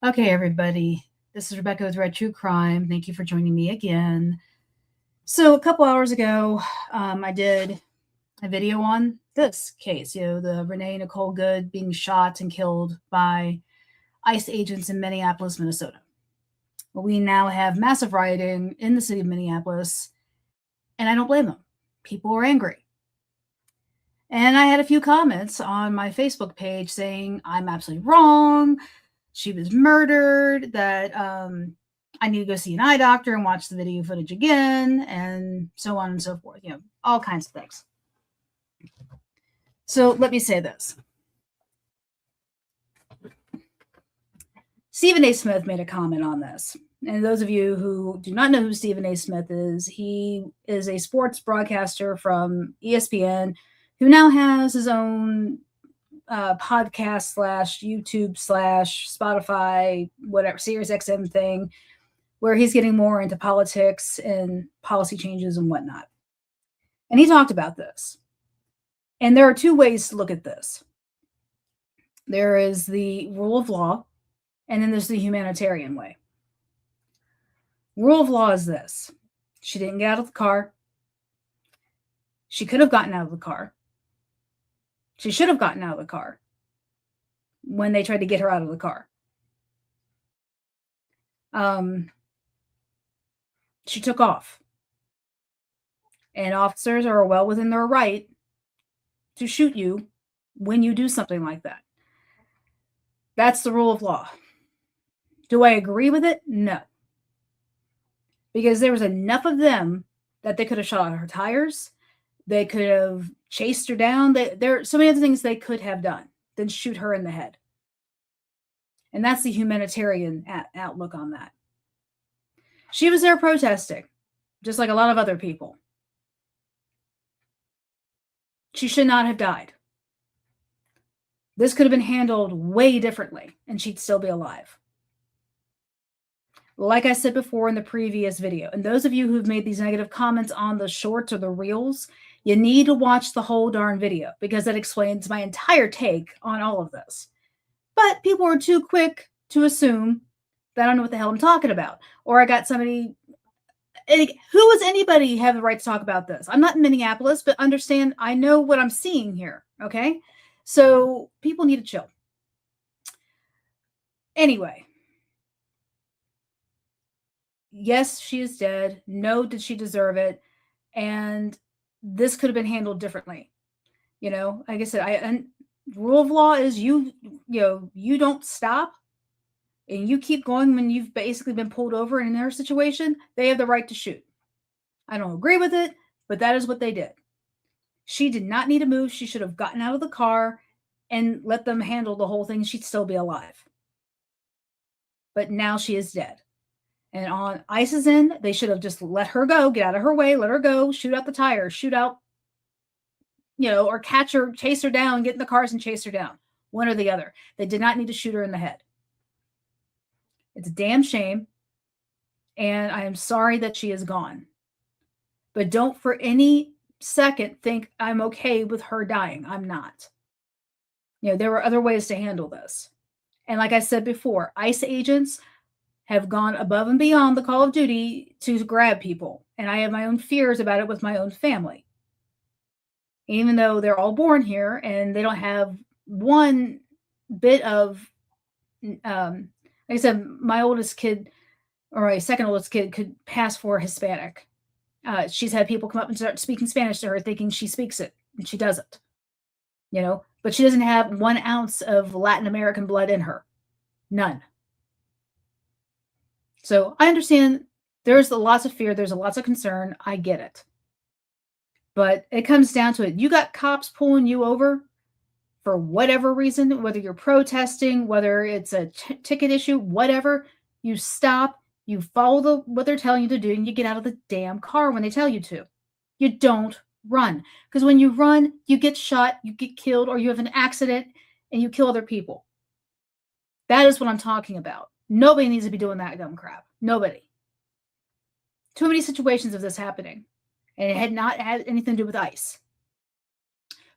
Okay, everybody. This is Rebecca with Red True Crime. Thank you for joining me again. So, a couple hours ago, I did a video on this case, the Renee Nicole Good being shot and killed by ICE agents in Minneapolis, Minnesota. We now have massive rioting in the city of Minneapolis, and I don't blame them. People are angry. And I had a few comments on my Facebook page saying I'm absolutely wrong. She was murdered, that I need to go see an eye doctor and watch the video footage again, and so on and so forth. All kinds of things. So let me say this. Stephen A. Smith made a comment on this. And those of you who do not know who Stephen A. Smith is, he is a sports broadcaster from ESPN who now has his own podcast / YouTube / Spotify, whatever, Sirius XM thing, where he's getting more into politics and policy changes and whatnot. And he talked about this. And there are two ways to look at this. There is the rule of law, and then there's the humanitarian way. Rule of law is this. She didn't get out of the car. She could have gotten out of the car. She should have gotten out of the car when they tried to get her out of the car. She took off. And officers are well within their right to shoot you when you do something like that. That's the rule of law. Do I agree with it? No. Because there was enough of them that they could have shot her tires. They could have chased her down. There are so many other things they could have done than shoot her in the head. And that's the humanitarian outlook on that. She was there protesting, just like a lot of other people. She should not have died. This could have been handled way differently, and she'd still be alive. Like I said before in the previous video, and those of you who've made these negative comments on the shorts or the reels, you need to watch the whole darn video because that explains my entire take on all of this. But people are too quick to assume that I don't know what the hell I'm talking about. Or I got somebody, who does anybody have the right to talk about this? I'm not in Minneapolis, but understand, I know what I'm seeing here, okay? So people need to chill. Anyway. Yes, she is dead. No, did she deserve it? And this could have been handled differently. Like I said, and rule of law is you don't stop and you keep going when you've basically been pulled over in their situation. They have the right to shoot. I don't agree with it, but that is what they did. She did not need to move. She should have gotten out of the car and let them handle the whole thing. She'd still be alive. But now she is dead. And on ICE's end, they should have just let her go, get out of her way, let her go, shoot out the tires, shoot out, or catch her, chase her down, get in the cars and chase her down. One or the other. They did not need to shoot her in the head. It's a damn shame. And I am sorry that she is gone. But don't for any second think I'm okay with her dying. I'm not. There were other ways to handle this. And like I said before, ICE agents have gone above and beyond the call of duty to grab people. And I have my own fears about it with my own family. Even though they're all born here and they don't have one bit of, like I said, my oldest kid, or my second oldest kid, could pass for Hispanic. She's had people come up and start speaking Spanish to her thinking she speaks it, and she doesn't. But she doesn't have 1 ounce of Latin American blood in her. None. So I understand there's lots of fear. There's lots of concern. I get it. But it comes down to it. You got cops pulling you over for whatever reason, whether you're protesting, whether it's a ticket issue, whatever, you stop, you follow what they're telling you to do, and you get out of the damn car when they tell you to. You don't run. Because when you run, you get shot, you get killed, or you have an accident and you kill other people. That is what I'm talking about. Nobody needs to be doing that dumb crap. Nobody. Too many situations of this happening. And it had not had anything to do with ICE.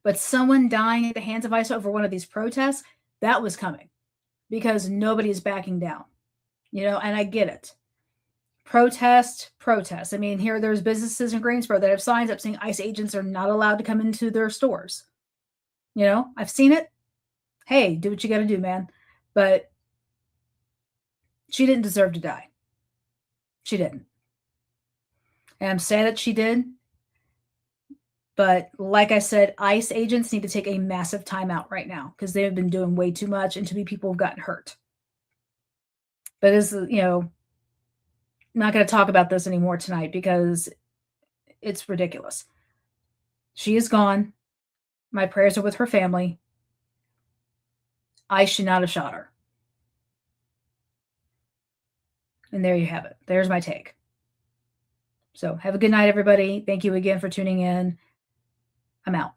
But someone dying at the hands of ICE over one of these protests, that was coming. because nobody's backing down, and I get it. Protest, protest. I mean, here there's businesses in Greensboro that have signs up saying ICE agents are not allowed to come into their stores. I've seen it. Hey, do what you got to do, man. But she didn't deserve to die. She didn't. And I'm sad that she did. But like I said, ICE agents need to take a massive timeout right now because they have been doing way too much and too many people have gotten hurt. But I'm not going to talk about this anymore tonight because it's ridiculous. She is gone. My prayers are with her family. I should not have shot her. And there you have it. There's my take. So have a good night, everybody. Thank you again for tuning in. I'm out.